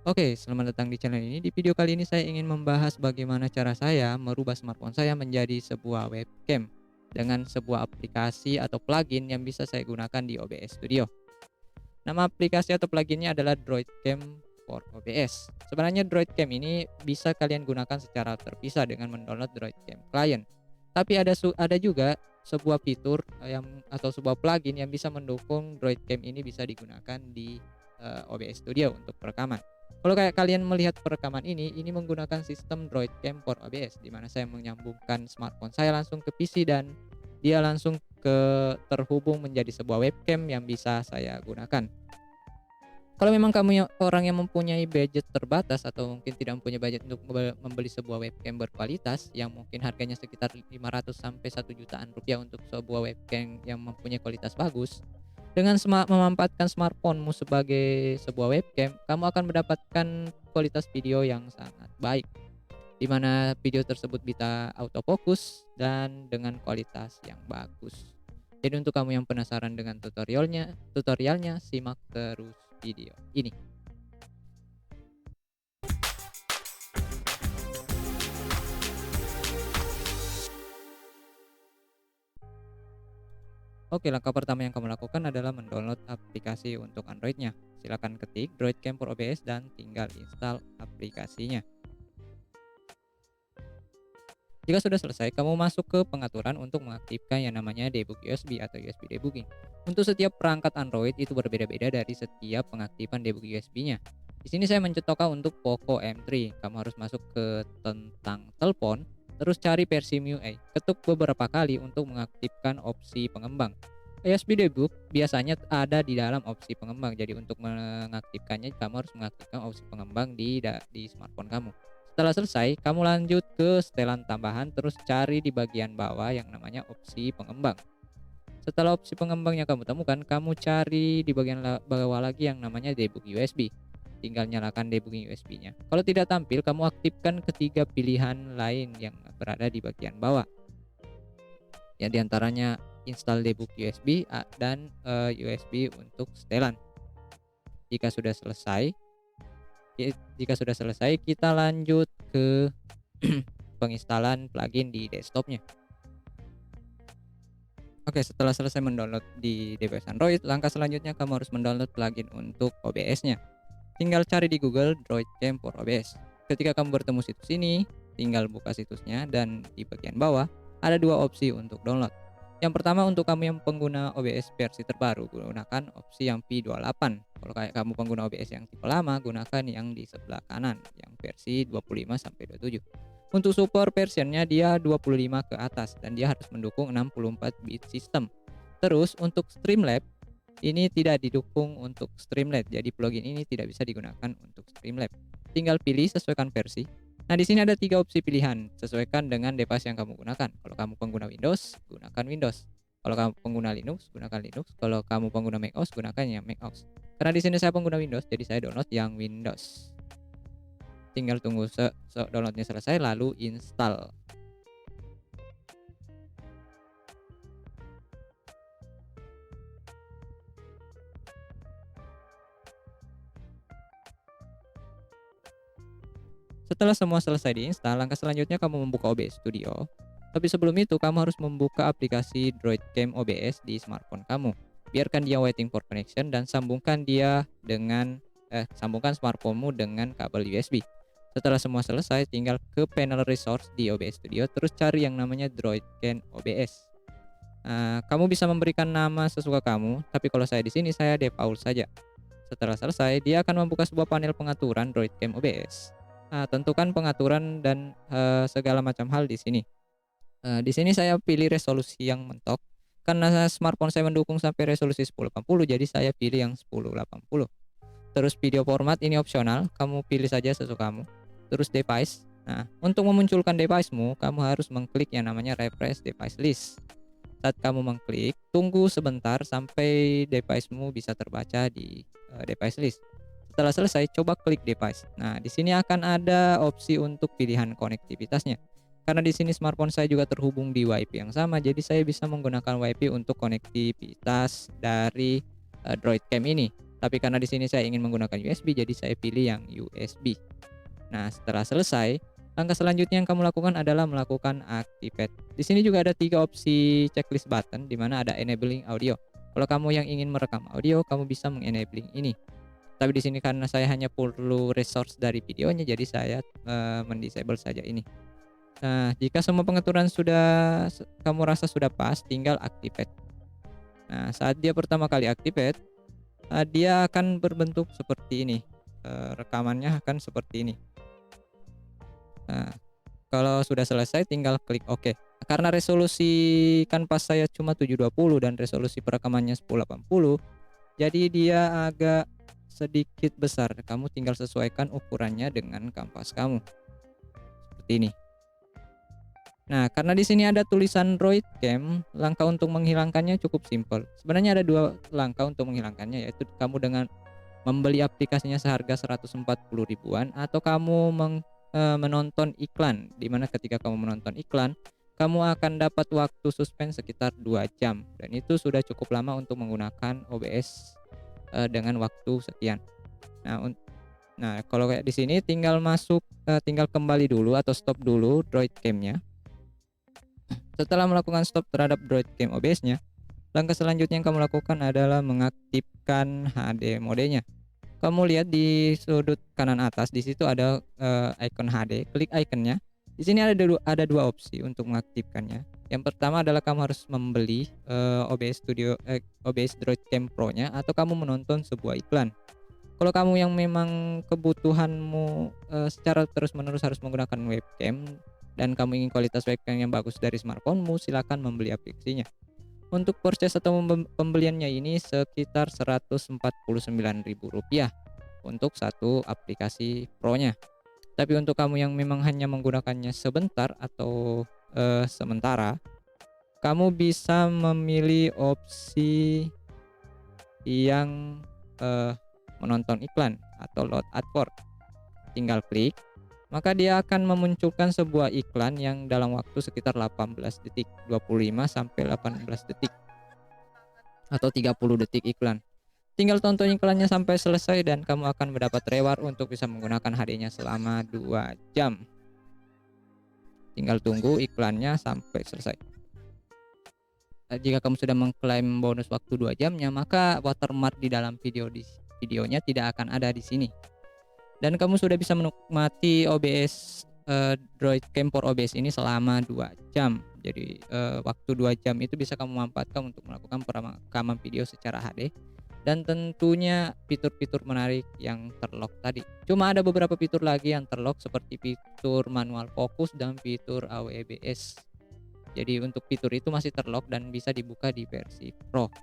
Oke, selamat datang di channel ini. Di video kali ini saya ingin membahas bagaimana cara saya merubah smartphone saya menjadi sebuah webcam dengan sebuah aplikasi atau plugin yang bisa saya gunakan di OBS Studio. Nama aplikasi atau pluginnya adalah DroidCam for OBS. Sebenarnya DroidCam ini bisa kalian gunakan secara terpisah dengan mendownload DroidCam Client. Tapi ada juga sebuah fitur atau sebuah plugin yang bisa mendukung DroidCam ini bisa digunakan di OBS Studio untuk perekaman. Kalau kayak kalian melihat perekaman ini menggunakan sistem DroidCam for OBS di mana saya menyambungkan smartphone saya langsung ke PC dan dia langsung terhubung menjadi sebuah webcam yang bisa saya gunakan. Kalau memang kamu orang yang mempunyai budget terbatas atau mungkin tidak mempunyai budget untuk membeli sebuah webcam berkualitas yang mungkin harganya sekitar 500 sampai 1 jutaan rupiah untuk sebuah webcam yang mempunyai kualitas bagus, dengan memanfaatkan smartphone-mu sebagai sebuah webcam, kamu akan mendapatkan kualitas video yang sangat baik, di mana video tersebut bisa autofocus dan dengan kualitas yang bagus. Jadi untuk kamu yang penasaran dengan tutorialnya simak terus video ini. Oke, langkah pertama yang kamu lakukan adalah mendownload aplikasi untuk Android-nya. Silakan ketik DroidCam for OBS dan tinggal install aplikasinya. Jika sudah selesai, kamu masuk ke pengaturan untuk mengaktifkan yang namanya debug USB atau USB debugging. Untuk setiap perangkat Android itu berbeda-beda dari setiap pengaktifan debug USB-nya. Di sini saya mencetokkan untuk Poco M3. Kamu harus masuk ke tentang telepon, terus cari versi MIUI. Ketuk beberapa kali untuk mengaktifkan opsi pengembang. USB debug biasanya ada di dalam opsi pengembang. Jadi untuk mengaktifkannya kamu harus mengaktifkan opsi pengembang di smartphone kamu. Setelah selesai, kamu lanjut ke setelan tambahan terus cari di bagian bawah yang namanya opsi pengembang. Setelah opsi pengembangnya kamu temukan, kamu cari di bagian bawah lagi yang namanya debug USB. Tinggal nyalakan debugging USB-nya. Kalau tidak tampil, kamu aktifkan ketiga pilihan lain yang berada di bagian bawah. Ya, diantaranya install debug USB dan USB untuk setelan. Jika sudah selesai, kita lanjut ke penginstalan plugin di desktopnya. Oke, setelah selesai mendownload di device Android, langkah selanjutnya kamu harus mendownload plugin untuk OBS-nya. Tinggal cari di Google DroidCam for OBS. Ketika kamu bertemu situs ini, tinggal buka situsnya dan di bagian bawah ada dua opsi untuk download. Yang pertama untuk kamu yang pengguna OBS versi terbaru, gunakan opsi yang V28. Kalau kayak kamu pengguna OBS yang tipe lama, gunakan yang di sebelah kanan, yang versi 25 sampai 27. Untuk support versionnya dia 25 ke atas dan dia harus mendukung 64 bit sistem. Terus untuk Streamlabs ini tidak didukung untuk Streamlabs, jadi plugin ini tidak bisa digunakan untuk Streamlabs. Tinggal pilih sesuaikan versi. Nah, di sini ada tiga opsi pilihan, sesuaikan dengan device yang kamu gunakan. Kalau kamu pengguna Windows, gunakan Windows. Kalau kamu pengguna Linux, gunakan Linux. Kalau kamu pengguna macOS, gunakan yang macOS. Karena di sini saya pengguna Windows, jadi saya download yang Windows. Tinggal tunggu downloadnya selesai, lalu install. Setelah semua selesai diinstal, langkah selanjutnya kamu membuka OBS Studio. Tapi sebelum itu, kamu harus membuka aplikasi DroidCam OBS di smartphone kamu. Biarkan dia waiting for connection dan sambungkan smartphone-mu dengan kabel USB. Setelah semua selesai, tinggal ke panel resource di OBS Studio, terus cari yang namanya DroidCam OBS. Kamu bisa memberikan nama sesuka kamu, tapi kalau saya di sini saya default saja. Setelah selesai, dia akan membuka sebuah panel pengaturan DroidCam OBS. Tentukan pengaturan dan segala macam hal di sini. Di sini saya pilih resolusi yang mentok karena smartphone saya mendukung sampai resolusi 1080, jadi saya pilih yang 1080. Terus video format ini opsional, kamu pilih saja sesukamu. Terus device. Nah, untuk memunculkan device-mu, kamu harus mengklik yang namanya refresh device list. Saat kamu mengklik, tunggu sebentar sampai device-mu bisa terbaca di device list. Setelah selesai, coba klik device. Nah, di sini akan ada opsi untuk pilihan konektivitasnya. Karena di sini smartphone saya juga terhubung di WiFi yang sama, jadi saya bisa menggunakan WiFi untuk konektivitas dari DroidCam ini. Tapi karena di sini saya ingin menggunakan USB, jadi saya pilih yang USB. Nah, setelah selesai, langkah selanjutnya yang kamu lakukan adalah melakukan activate. Di sini juga ada 3 opsi checklist button di mana ada enabling audio. Kalau kamu yang ingin merekam audio, kamu bisa mengenabling ini. Tapi di sini karena saya hanya perlu resource dari videonya, jadi saya mendisable saja ini. Nah, jika semua pengaturan sudah kamu rasa sudah pas, tinggal activate. Nah, saat dia pertama kali activate, dia akan berbentuk seperti ini. Rekamannya akan seperti ini. Nah, kalau sudah selesai tinggal klik OK. Karena resolusi kanvas saya cuma 720 dan resolusi perekamannya 1080, jadi dia agak sedikit besar. Kamu tinggal sesuaikan ukurannya dengan kanvas kamu. Seperti ini. Nah, karena di sini ada tulisan Droid Cam, langkah untuk menghilangkannya cukup simpel. Sebenarnya ada 2 langkah untuk menghilangkannya, yaitu kamu dengan membeli aplikasinya seharga 140 ribuan atau kamu menonton iklan, di mana ketika kamu menonton iklan, kamu akan dapat waktu suspend sekitar 2 jam dan itu sudah cukup lama untuk menggunakan OBS dengan waktu sekian. Nah, kalau kayak di sini tinggal tinggal kembali dulu atau stop dulu Droid Cam-nya. Setelah melakukan stop terhadap Droid Cam OBS-nya, langkah selanjutnya yang kamu lakukan adalah mengaktifkan HD modenya. Kamu lihat di sudut kanan atas, di situ ada icon HD, klik ikonnya. Di sini ada dua opsi untuk mengaktifkannya. Yang pertama adalah kamu harus membeli OBS Droid Cam Pro-nya atau kamu menonton sebuah iklan. Kalau kamu yang memang kebutuhanmu secara terus-menerus harus menggunakan webcam dan kamu ingin kualitas webcam yang bagus dari smartphone-mu, silakan membeli aplikasinya. Untuk purchase atau pembeliannya ini sekitar Rp149.000 untuk satu aplikasi Pro-nya. Tapi untuk kamu yang memang hanya menggunakannya sebentar atau sementara, kamu bisa memilih opsi yang menonton iklan atau load advert. Tinggal klik, maka dia akan memunculkan sebuah iklan yang dalam waktu sekitar 18 detik, 25 sampai 18 detik atau 30 detik iklan. Tinggal tonton iklannya sampai selesai dan kamu akan mendapat reward untuk bisa menggunakan HD-nya selama 2 jam. Tinggal tunggu iklannya sampai selesai. Jika kamu sudah mengklaim bonus waktu 2 jamnya, maka watermark di dalam videonya tidak akan ada di sini. Dan kamu sudah bisa menikmati OBS Droid Cam for OBS ini selama 2 jam. Jadi waktu 2 jam itu bisa kamu manfaatkan untuk melakukan perekaman video secara HD dan tentunya fitur-fitur menarik yang terlock tadi. Cuma ada beberapa fitur lagi yang terlock seperti fitur manual fokus dan fitur AWBS. Jadi untuk fitur itu masih terlock dan bisa dibuka di versi Pro.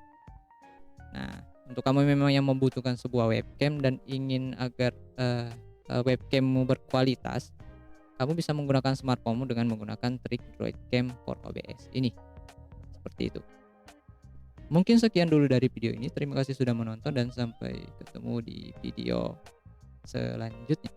Nah, untuk kamu memang yang membutuhkan sebuah webcam dan ingin agar webcammu berkualitas, kamu bisa menggunakan smartphone-mu dengan menggunakan trik Droid Cam for OBS ini. Seperti itu. Mungkin sekian dulu dari video ini. Terima kasih sudah menonton dan sampai ketemu di video selanjutnya.